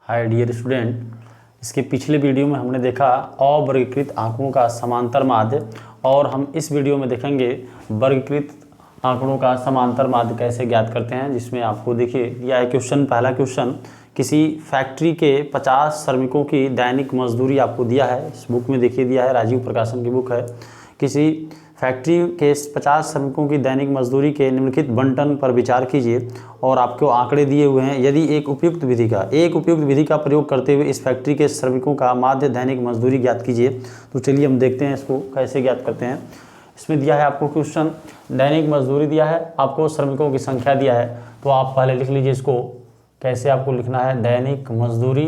Hi dear student, इसके पिछले video में हमने देखा अवर्गीकृत आंकड़ों का समांतर माध्य और हम इस वीडियो में देखेंगे वर्गीकृत आंकड़ों का समांतर माध्य कैसे ज्ञात करते हैं। जिसमें आपको देखिए दिया है क्वेश्चन, पहला क्वेश्चन, किसी फैक्ट्री के 50 श्रमिकों की दैनिक मजदूरी आपको दिया है। इस बुक में देखिए दिया है, राजीव प्रकाशन की बुक है। किसी फैक्ट्री के 50 श्रमिकों की दैनिक मजदूरी के निम्नलिखित बंटन पर विचार कीजिए और आपको आंकड़े दिए हुए हैं। यदि एक उपयुक्त विधि का प्रयोग करते हुए इस फैक्ट्री के श्रमिकों का माध्य दैनिक मजदूरी ज्ञात कीजिए। तो चलिए हम देखते हैं इसको कैसे ज्ञात करते हैं। इसमें दिया है आपको क्वेश्चन, दैनिक मजदूरी दिया है, आपको श्रमिकों की संख्या दिया है। तो आप पहले लिख लीजिए इसको, कैसे आपको लिखना है, दैनिक मजदूरी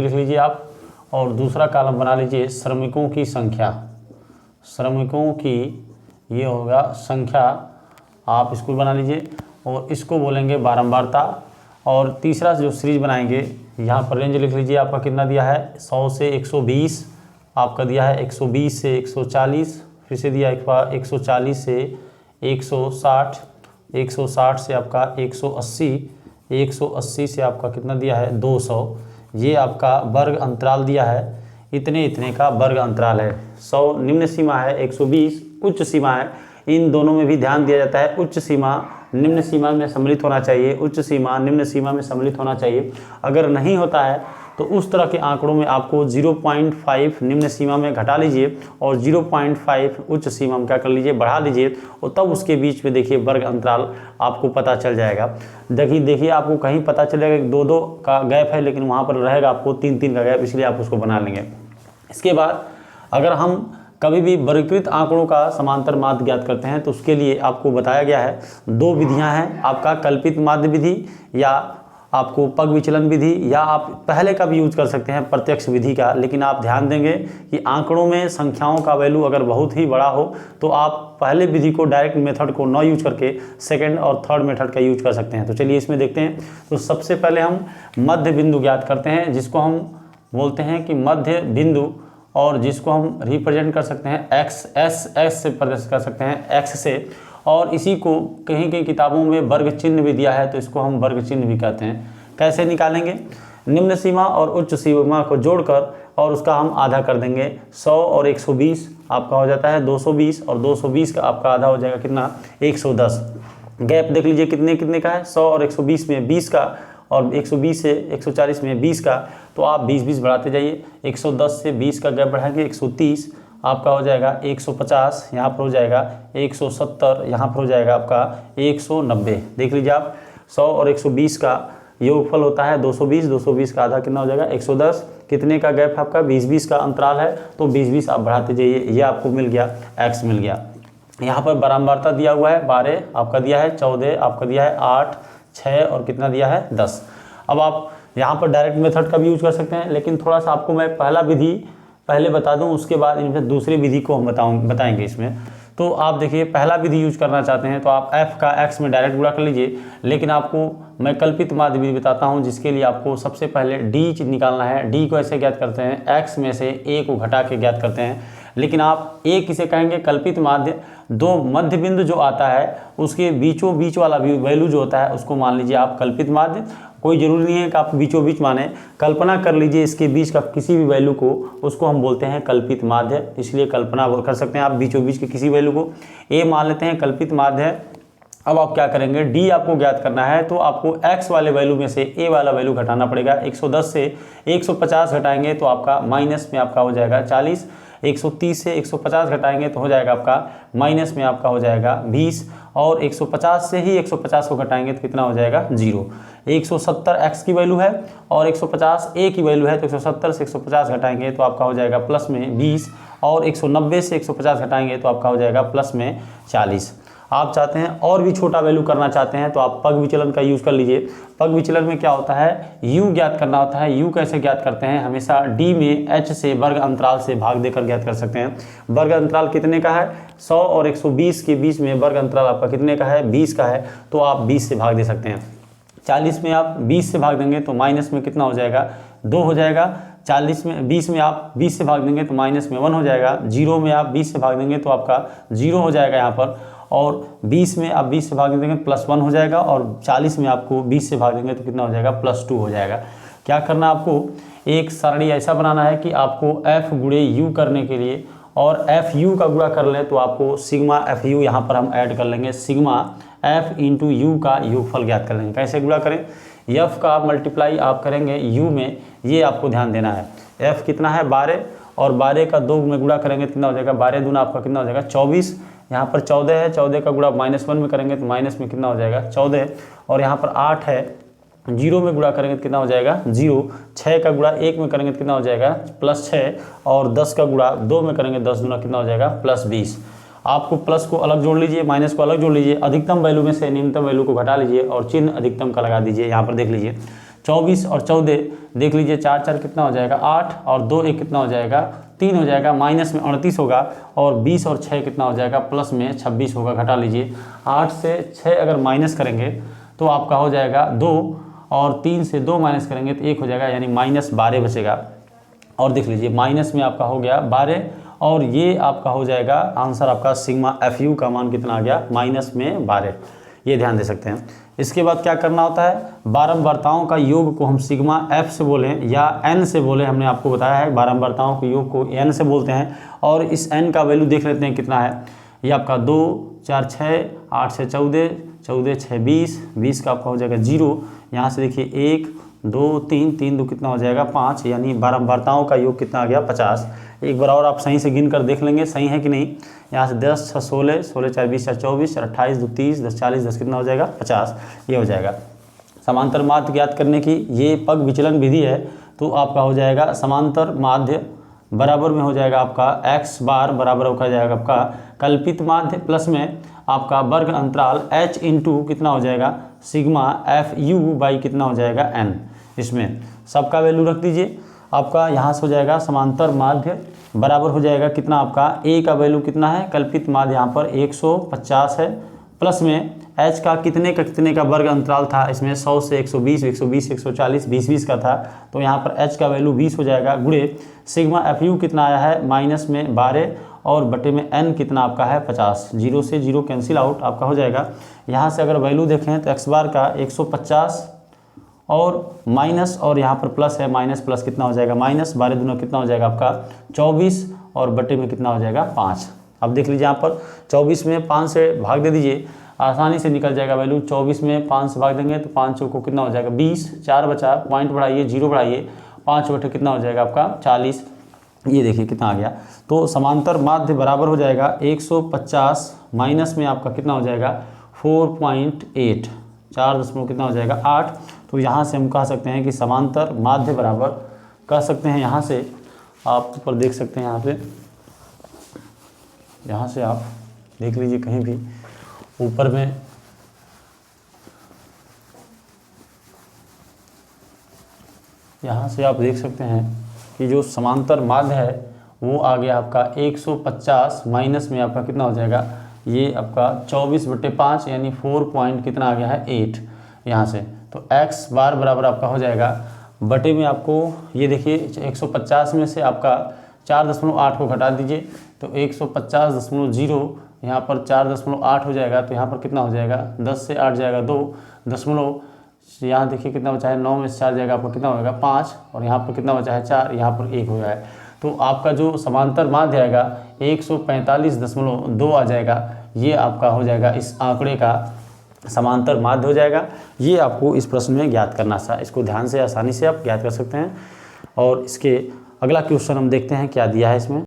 लिख लीजिए आप। और दूसरा कॉलम बना लीजिए श्रमिकों की संख्या, श्रमिकों की ये होगा संख्या, आप इसको बना लीजिए और इसको बोलेंगे बारंबारता। और तीसरा जो सीरीज बनाएंगे, यहाँ पर रेंज लिख लीजिए, आपका कितना दिया है 100 से 120, आपका दिया है 120 से 140, फिर से दिया 140 से 160, 160 से आपका 180, 180 से आपका कितना दिया है 200। ये आपका वर्ग अंतराल दिया है, इतने का वर्ग अंतराल है। 100 निम्न सीमा है, 120 उच्च सीमा है। इन दोनों में भी ध्यान दिया जाता है, उच्च सीमा निम्न सीमा में सम्मिलित होना चाहिए, उच्च सीमा निम्न सीमा में सम्मिलित होना चाहिए। अगर नहीं होता है तो उस तरह के आंकड़ों में आपको 0.5 निम्न सीमा में घटा लीजिए और 0.5 उच्च सीमा में क्या कर लीजिए, बढ़ा लीजिए, और तब उसके बीच में देखिए वर्ग अंतराल आपको पता चल जाएगा। देखिए आपको कहीं पता चलेगा कि 2-2 का गैप है, लेकिन वहाँ पर रहेगा आपको 3-3 का गैप, इसलिए आप उसको बना लेंगे। इसके बाद अगर हम कभी भी वर्गीकृत आंकड़ों का समांतर माध्य ज्ञात करते हैं तो उसके लिए आपको बताया गया है 2 विधियां हैं, आपका कल्पित माध्य विधि या आपको पग विचलन विधि, या आप पहले का भी यूज कर सकते हैं प्रत्यक्ष विधि का। लेकिन आप ध्यान देंगे कि आंकड़ों में संख्याओं का वैल्यू अगर बहुत ही बड़ा हो तो आप पहले विधि को, डायरेक्ट मेथड को न यूज करके सेकंड और थर्ड मेथड का यूज कर सकते हैं। तो चलिए इसमें देखते हैं। तो सबसे पहले हम मध्य बिंदु ज्ञात करते हैं, जिसको हम बोलते हैं कि मध्य बिंदु, और जिसको हम रिप्रेजेंट कर सकते हैं एस से प्रदर्शित कर सकते हैं एक्स से। और इसी को कहीं कहीं किताबों में वर्ग चिन्ह भी दिया है, तो इसको हम वर्ग चिन्ह भी कहते हैं। कैसे निकालेंगे, निम्न सीमा और उच्च सीमा को जोड़कर और उसका हम आधा कर देंगे। 100 और 120 आपका हो जाता है 220, और 220 का आपका आधा हो जाएगा कितना, 110। गैप देख लीजिए कितने का है, 100 और 120 में 20 का, और 120 से 140 में 20 का। तो आप 20-20 बढ़ाते जाइए, 110 से 20 का गैप बढ़ाएंगे 130, आपका हो जाएगा 150, यहाँ पर हो जाएगा 170, यहाँ पर हो जाएगा आपका 190। देख लीजिए आप, 100 और 120 का योगफल होता है 220, 220 का आधा कितना हो जाएगा 110। कितने का गैप आपका, 20-20 का अंतराल है, तो 20-20 आप बढ़ाते जाइए, ये आपको मिल गया, एक्स मिल गया। यहाँ पर बारंबारता दिया हुआ है 12 आपका दिया है, 14 आपका दिया है, 8, 6 और कितना दिया है 10। अब आप यहाँ पर डायरेक्ट मेथड का भी यूज कर सकते हैं, लेकिन थोड़ा सा आपको मैं पहला विधि पहले बता दूं, उसके बाद इनमें दूसरी विधि को हम बताएंगे इसमें। तो आप देखिए, पहला विधि यूज करना चाहते हैं तो आप f का x में डायरेक्ट गुणा कर लीजिए। लेकिन आपको मैं कल्पित माध्य विधि बताता हूं, जिसके लिए आपको सबसे पहले d निकालना है। d को ऐसे ज्ञात करते हैं, x में से a को घटा के ज्ञात करते हैं। लेकिन आप a किसे कहेंगे, कल्पित माध्य। दो मध्य बिंदु जो आता है उसके बीचों बीच वाला वैल्यू जो होता है उसको मान लीजिए आप कल्पित माध्य। कोई ज़रूरी नहीं है कि आप बीचों बीच माने, कल्पना कर लीजिए इसके बीच का किसी भी वैल्यू को, उसको हम बोलते हैं कल्पित माध्य। इसलिए कल्पना कर सकते हैं आप बीचों बीच के किसी वैल्यू को, a मान लेते हैं कल्पित माध्य। अब आप क्या करेंगे, d आपको ज्ञात करना है, तो आपको x वाले वैल्यू में से a वाला वैल्यू घटाना पड़ेगा। 110 से 150 घटाएंगे तो आपका माइनस में आपका हो जाएगा 40, 130 से 150 घटाएंगे तो हो जाएगा आपका माइनस में आपका हो जाएगा 20, और 150 से ही 150 को घटाएंगे तो कितना हो जाएगा 0। 170 x की वैल्यू है और 150 a की वैल्यू है, तो 170 से 150 घटाएंगे तो आपका हो जाएगा प्लस में 20, और 190 से 150 घटाएंगे तो आपका हो जाएगा प्लस में 40। आप चाहते हैं और भी छोटा वैल्यू करना चाहते हैं तो आप पग विचलन का यूज़ कर लीजिए। पग विचलन में क्या होता है, u ज्ञात करना होता है। u कैसे ज्ञात करते हैं, हमेशा d में h से वर्ग अंतराल से भाग देकर ज्ञात कर सकते हैं। वर्ग अंतराल कितने का है, 100 और 120 के बीच में वर्ग अंतराल आपका कितने का है, 20 का है, तो आप 20 से भाग दे सकते हैं। 40 में आप 20 से भाग देंगे तो माइनस में कितना हो जाएगा, 2 हो जाएगा। 40 में 20 में आप 20 से भाग देंगे तो माइनस में 1 हो जाएगा। 0 में आप 20 से भाग देंगे तो आपका 0 हो जाएगा यहाँ पर। और 20 में आप 20 से भाग देंगे +1 हो जाएगा, और 40 में आपको 20 से भाग देंगे तो कितना हो जाएगा +2 हो जाएगा। क्या करना आपको, एक सारणी ऐसा बनाना है कि आपको f गुणे u करने के लिए और FU का गुणा कर लें तो आपको सिग्मा FU यहाँ पर हम ऐड कर लेंगे, सिग्मा F इंटू यू का योगफल ज्ञात कर लेंगे। कैसे गुणा करें, F का मल्टीप्लाई आप करेंगे U में, ये आपको ध्यान देना है। F कितना है 12, और 12 का 2 में गुणा करेंगे कितना हो जाएगा, 12 दूना आपका कितना हो जाएगा 24। यहाँ पर 14 है, 14 का गुणा -1 में करेंगे तो माइनस में कितना हो जाएगा 14, और यहाँ पर 8 है, 0 में गुणा करेंगे तो कितना हो जाएगा 0। 6 का गुणा 1 में करेंगे तो कितना हो जाएगा +6, और 10 का गुणा 2 में करेंगे 10 दूना कितना हो जाएगा +20। आपको प्लस को अलग जोड़ लीजिए, माइनस को अलग जोड़ लीजिए, अधिकतम वैल्यू में से न्यूनतम वैल्यू को घटा लीजिए और चिन्ह अधिकतम का लगा दीजिए। यहाँ पर देख लीजिए 24 और 14 देख लीजिए, 4 4 कितना हो जाएगा 8, और 2 1 कितना हो जाएगा 3 हो जाएगा, माइनस में 38 होगा, और 20 और 6 कितना हो जाएगा प्लस में 26 होगा, घटा लीजिए। 8 से 6 अगर माइनस करेंगे तो आपका हो जाएगा 2, और 3 से 2 माइनस करेंगे तो 1 हो जाएगा, यानी -12 बचेगा। और देख लीजिए माइनस में आपका हो गया 12, और ये आपका हो जाएगा आंसर आपका सिग्मा FU का मान कितना आ गया -12। ये ध्यान दे सकते हैं। इसके बाद क्या करना होता है, बारंबारताओं का योग को हम सिग्मा F से बोलें या N से बोलें, हमने आपको बताया है बारंबारताओं के योग को N से बोलते हैं। और इस N का वैल्यू देख लेते हैं कितना है, ये आपका 2 4 6, 8 से 14, 14 6 20, 20 का आपका हो जाएगा 0। यहाँ से देखिए 1 2 3, 3 2 कितना हो जाएगा 5, यानी बारंबारताओं का योग कितना आ गया 50। एक बार और आप सही से गिन कर देख लेंगे सही है कि नहीं। यहाँ से 10 6 16, 16 4 20 4 24, 28 2 30, 10 40, 10 कितना हो जाएगा 50, ये हो जाएगा। समांतर माध्य ज्ञात करने की ये पग विचलन विधि है, तो आपका हो जाएगा समांतर माध्य बराबर में हो जाएगा आपका x बार बराबर हो जाएगा आपका कल्पित माध्य प्लस में आपका वर्ग अंतराल h इंटू कितना हो जाएगा सिग्मा FU बाई कितना हो जाएगा n। इसमें सबका वैल्यू रख दीजिए, आपका यहाँ से हो जाएगा समांतर माध्य बराबर हो जाएगा कितना, आपका a का वैल्यू कितना है, कल्पित माध्य यहाँ पर 150 है, प्लस में h का कितने का वर्ग अंतराल था, इसमें 100 से 120, 120 140, 20 20 का था, तो यहाँ पर h का वैल्यू 20 हो जाएगा, गुणे सिग्मा FU कितना आया है माइनस में 12, और बटे में n कितना आपका है 50। 0 से 0 कैंसिल आउट आपका हो जाएगा। यहाँ से अगर वैल्यू देखें तो x बार का 150 और माइनस, और यहाँ पर प्लस है, माइनस प्लस कितना हो जाएगा -12 दूना कितना हो जाएगा आपका 24, और बटे में कितना हो जाएगा 5। अब देख लीजिए यहाँ पर 24 में 5 से भाग दे दीजिए, आसानी से निकल जाएगा वैल्यू। 24 में 5 से भाग देंगे तो 5 को कितना हो जाएगा 20, 4 बचा, पॉइंट बढ़ाइए 0 बढ़ाइए, 5 बटे कितना हो जाएगा आपका 40, ये देखिए कितना आ गया। तो समांतर माध्य बराबर हो जाएगा 150 माइनस में आपका कितना हो जाएगा 4.8, 4 दशमलव कितना हो जाएगा 8। तो यहाँ से हम कह सकते हैं कि समांतर माध्य बराबर कह सकते हैं, यहाँ से आप ऊपर देख सकते हैं, यहाँ से आप देख लीजिए कहीं भी ऊपर में यहाँ से आप देख सकते हैं कि जो समांतर माध्य है वो आ गया आपका 150 माइनस में आपका कितना हो जाएगा, ये आपका 24/5 यानी 4 पॉइंट कितना आ गया है 8 यहाँ से। तो x बार बराबर आपका हो जाएगा बटे में, आपको ये देखिए 150 में से आपका 4.8 को घटा दीजिए तो 150.0, यहाँ पर 4.8 हो जाएगा, तो यहाँ पर कितना हो जाएगा 10 से 8 जाएगा 2 दशमलव, यहाँ देखिए कितना बचा है 9 में से 4 जाएगा आपका कितना होगा 5, और यहाँ पर कितना बचा है 4, यहाँ पर 1 हो जाएगा। तो आपका जो समांतर माध्य आएगा 145.2 आ जाएगा, ये आपका हो जाएगा इस आंकड़े का समांतर माध्य हो जाएगा। ये आपको इस प्रश्न में ज्ञात करना था, इसको ध्यान से आसानी से आप ज्ञात कर सकते हैं। और इसके अगला क्वेश्चन हम देखते हैं क्या दिया है इसमें।